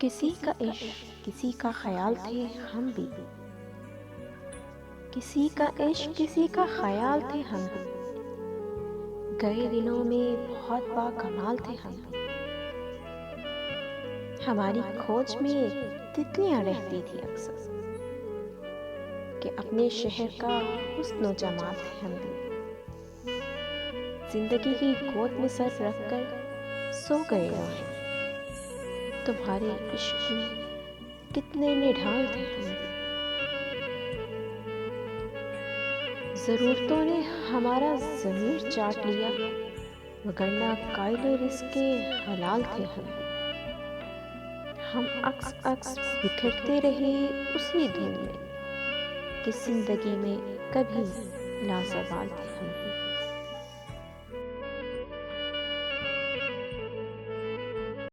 किसी का इश्क किसी का ख्याल थे हम भी। किसी का इश्क किसी का ख्याल थे हम भी। गए दिनों में बहुत बाकमाल थे हम भी। हमारी खोज में तितलियां रहती थी अक्सर कि अपने शहर का हुस्न जमाल थे हम भी। जिंदगी की गोद में सर रखकर सो गए रोने। तुम्हारे इश्क में कितने निढाल थे हम भी। ज़रूरतों ने हमारा ज़मीर चाट लिया, वगरना कायले रिज़्क़ के हलाल थे हम भी। हम अक्स अक्स बिखरते रहे उसी धुन में कि ज़िंदगी में कभी लाज़वाल थे हम भी।